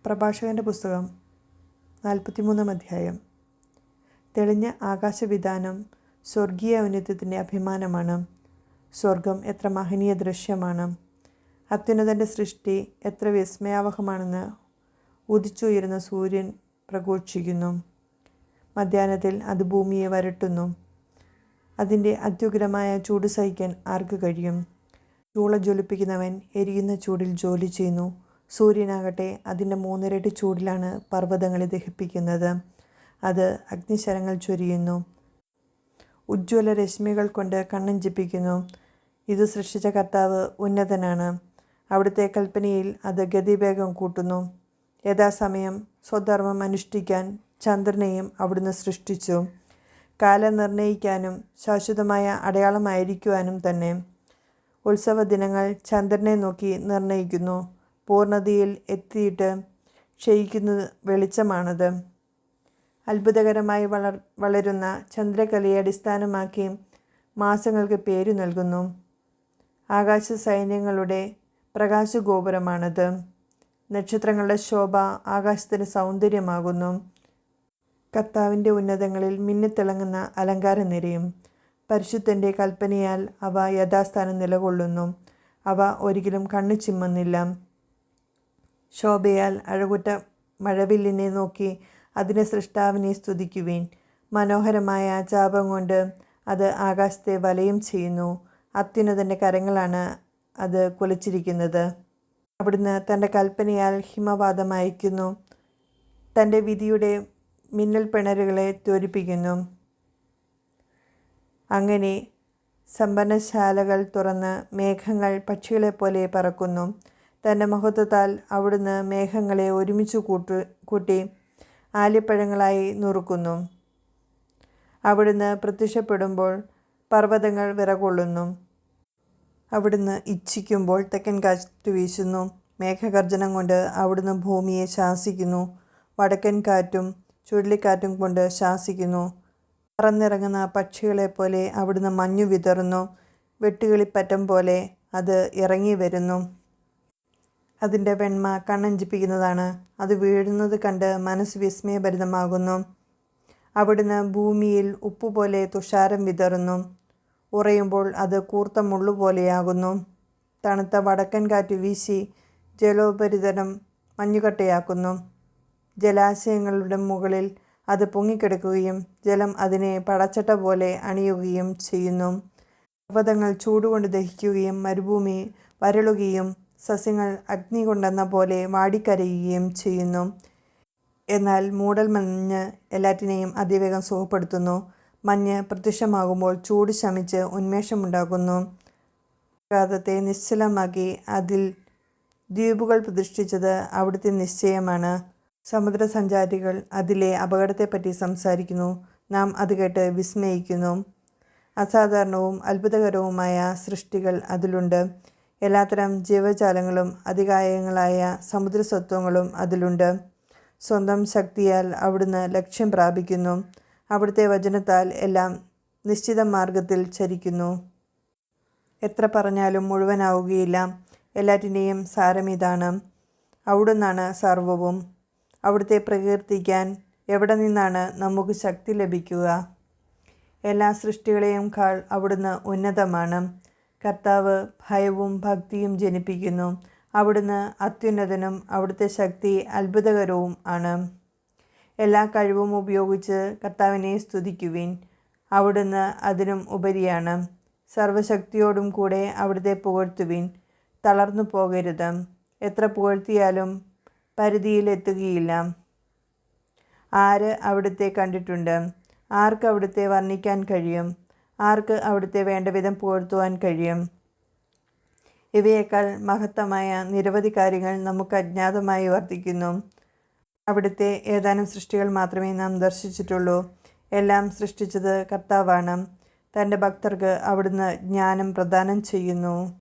പ്രഭാഷകൻ്റെ പുസ്തകം 43 അധ്യായം. തെളിഞ്ഞ ആകാശവിതാനം സ്വർഗീയ ഔന്നത്യത്തിൻ്റെ അഭിമാനമാണ്. സ്വർഗം എത്ര മഹനീയ ദൃശ്യമാണ്! അത്യുന്നതൻ്റെ സൃഷ്ടി എത്ര വിസ്മയാവഹമാണെന്ന് ഉദിച്ചുയരുന്ന സൂര്യൻ പ്രഘോഷിക്കുന്നു. മധ്യാഹ്നത്തിൽ അത് ഭൂമിയെ വരട്ടുന്നു. അതിൻ്റെ അത്യുഗ്രമായ ചൂട് സഹിക്കാൻ ആർക്ക് കഴിയും? ചൂള ജ്വലിപ്പിക്കുന്നവൻ എരിയുന്ന ചൂടിൽ ജോലി ചെയ്യുന്നു. സൂര്യനാകട്ടെ അതിൻ്റെ 3 ഇരട്ടി ചൂടിലാണ് പർവ്വതങ്ങളെ ദഹിപ്പിക്കുന്നത്. അത് അഗ്നിശരങ്ങൾ ചൊരിയുന്നു, ഉജ്ജ്വല രശ്മികൾ കൊണ്ട് കണ്ണഞ്ചിപ്പിക്കുന്നു. ഇത് സൃഷ്ടിച്ച കർത്താവ് ഉന്നതനാണ്. അവിടുത്തെ കൽപ്പനയിൽ അത് ഗതിവേഗം കൂട്ടുന്നു. യഥാസമയം സ്വധർമ്മം അനുഷ്ഠിക്കാൻ ചന്ദ്രനെയും അവിടുന്ന് സൃഷ്ടിച്ചു, കാലം നിർണയിക്കാനും ശാശ്വതമായ അടയാളമായിരിക്കുവാനും തന്നെ. ഉത്സവ ദിനങ്ങൾ ചന്ദ്രനെ നോക്കി നിർണയിക്കുന്നു. പൂർണ്ണതയിൽ എത്തിയിട്ട് ക്ഷയിക്കുന്ന വെളിച്ചമാണത്. അത്ഭുതകരമായി വളരുന്ന ചന്ദ്രകലയെ അടിസ്ഥാനമാക്കി മാസങ്ങൾക്ക് പേരു നൽകുന്നു. ആകാശ സൈന്യങ്ങളുടെ പ്രകാശഗോപുരമാണത്. നക്ഷത്രങ്ങളുടെ ശോഭ ആകാശത്തിന് സൗന്ദര്യമാകുന്നു. കർത്താവിൻ്റെ ഉന്നതങ്ങളിൽ മിന്നിത്തിളങ്ങുന്ന അലങ്കാരനിരയും. പരിശുദ്ധൻ്റെ കൽപ്പനയാൽ അവ യഥാസ്ഥാനം നിലകൊള്ളുന്നു. അവ ഒരിക്കലും കണ്ണു ചിമ്മുന്നില്ല. ശോഭയാൽ അഴകുറ്റ മഴവില്ലിനെ നോക്കി അതിൻ്റെ സൃഷ്ടാവിനെ സ്തുതിക്കുവിൻ. മനോഹരമായ ചാപം കൊണ്ട് അത് ആകാശത്തെ വലയം ചെയ്യുന്നു. അത്യുന്നതൻ്റെ കരങ്ങളാണ് അത് കുലച്ചിരിക്കുന്നത്. അവിടുന്ന് തൻ്റെ കൽപ്പനയാൽ ഹിമവാതം അയക്കുന്നു. തൻ്റെ വിധിയുടെ മിന്നൽ പിണരുകളെ ത്വരിപ്പിക്കുന്നു. അങ്ങനെ സമ്പന്നശാലകൾ തുറന്ന് മേഘങ്ങൾ പക്ഷികളെപ്പോലെ പറക്കുന്നു. തൻ്റെ മഹത്വത്താൽ അവിടുന്ന് മേഘങ്ങളെ ഒരുമിച്ച് കൂട്ടി ആലിപ്പഴങ്ങളായി നുറുക്കുന്നു. അവിടുന്ന് പ്രത്യക്ഷപ്പെടുമ്പോൾ പർവ്വതങ്ങൾ വിറകൊള്ളുന്നു. അവിടുന്ന് ഇച്ഛിക്കുമ്പോൾ തെക്കൻ കാറ്റ് വീശുന്നു. മേഘഗർജനം കൊണ്ട് അവിടുന്ന് ഭൂമിയെ ശാസിക്കുന്നു. വടക്കൻ കാറ്റും ചുഴലിക്കാറ്റും കൊണ്ട് ശാസിക്കുന്നു. പറന്നിറങ്ങുന്ന പക്ഷികളെപ്പോലെ അവിടുന്ന് മഞ്ഞു വിതറുന്നു. വെട്ടുകിളിപ്പറ്റം പോലെ അത് ഇറങ്ങി വരുന്നു. അതിൻ്റെ വെണ്മ കണ്ണഞ്ചിപ്പിക്കുന്നതാണ്. അത് വീഴുന്നത് കണ്ട് മനസ്സ് വിസ്മയഭരിതമാകുന്നു. അവിടുന്ന് ഭൂമിയിൽ ഉപ്പുപോലെ തുഷാരം വിതറുന്നു. ഉറയുമ്പോൾ അത് കൂർത്ത മുള്ളുപോലെയാകുന്നു. തണുത്ത വടക്കൻ കാറ്റ് വീശി ജലോപരിതലം മഞ്ഞുകട്ടയാക്കുന്നു. ജലാശയങ്ങളുടെ മുകളിൽ അത് പൊങ്ങിക്കിടക്കുകയും ജലം അതിനെ പടച്ചട്ട പോലെ അണിയുകയും ചെയ്യുന്നു. പർവ്വതങ്ങൾ ചൂടുകൊണ്ട് ദഹിക്കുകയും മരുഭൂമി വരളുകയും സസ്യങ്ങൾ അഗ്നി കൊണ്ടെന്ന പോലെ വാടിക്കരയുകയും ചെയ്യുന്നു. എന്നാൽ മൂടൽമഞ്ഞ് എല്ലാറ്റിനെയും അതിവേഗം സുഖപ്പെടുത്തുന്നു. മഞ്ഞ് പ്രത്യക്ഷമാകുമ്പോൾ ചൂട് ശമിച്ച് ഉന്മേഷമുണ്ടാകുന്നു. ആഘാതത്തെ നിശ്ചലമാക്കി അതിൽ ദ്വീപുകൾ പ്രതിഷ്ഠിച്ചത് അവിടുത്തെ നിശ്ചയമാണ്. സമുദ്രസഞ്ചാരികൾ അതിലെ അപകടത്തെപ്പറ്റി സംസാരിക്കുന്നു. നാം അത് കേട്ട് വിസ്മയിക്കുന്നു. അസാധാരണവും അത്ഭുതകരവുമായ സൃഷ്ടികൾ അതിലുണ്ട്. എല്ലാത്തരം ജീവജാലങ്ങളും അതികായങ്ങളായ സമുദ്രസത്വങ്ങളും അതിലുണ്ട്. സ്വന്തം ശക്തിയാൽ അവിടുന്ന് ലക്ഷ്യം പ്രാപിക്കുന്നു. അവിടുത്തെ വചനത്താൽ എല്ലാം നിശ്ചിത മാർഗത്തിൽ ചരിക്കുന്നു. എത്ര പറഞ്ഞാലും മുഴുവനാവുകയില്ല. എല്ലാറ്റിൻ്റെയും സാരമിതാണ്. അവിടുന്നാണ് സർവവും. അവിടുത്തെ പ്രകീർത്തിക്കാൻ എവിടെ നിന്നാണ് നമുക്ക് ശക്തി ലഭിക്കുക? എല്ലാ സൃഷ്ടികളെയും കാൾ അവിടുന്ന് ഉന്നതമാണ്. കർത്താവ് ഭയവും ഭക്തിയും ജനിപ്പിക്കുന്നു. അവിടുന്ന് അത്യുന്നതനും അവിടുത്തെ ശക്തി അത്ഭുതകരവും ആണ്. എല്ലാ കഴിവും ഉപയോഗിച്ച് കർത്താവിനെ സ്തുതിക്കുവിൻ. അവിടുന്ന് അതിനും ഉപരിയാണ്. സർവശക്തിയോടും കൂടെ അവിടുത്തെ പുകഴ്ത്തുവിൻ. തളർന്നു പോകരുത്. എത്ര പുകഴ്ത്തിയാലും പരിധിയിലെത്തുകയില്ല. ആര് അവിടുത്തെ കണ്ടിട്ടുണ്ട്? ആർക്ക് അവിടുത്തെ വർണ്ണിക്കാൻ കഴിയും? ആർക്ക് അവിടുത്തെ വേണ്ടവിധം പുകഴ്ത്തുവാൻ കഴിയും? ഇവയേക്കാൾ മഹത്തമായ നിരവധി കാര്യങ്ങൾ നമുക്ക് അജ്ഞാതമായി വർദ്ധിക്കുന്നു. അവിടുത്തെ ഏതാനും സൃഷ്ടികൾ മാത്രമേ നാം ദർശിച്ചിട്ടുള്ളൂ. എല്ലാം സൃഷ്ടിച്ചത് കർത്താവാണ്. തൻ്റെ ഭക്തർക്ക് അവിടുന്ന് ജ്ഞാനം പ്രദാനം ചെയ്യുന്നു.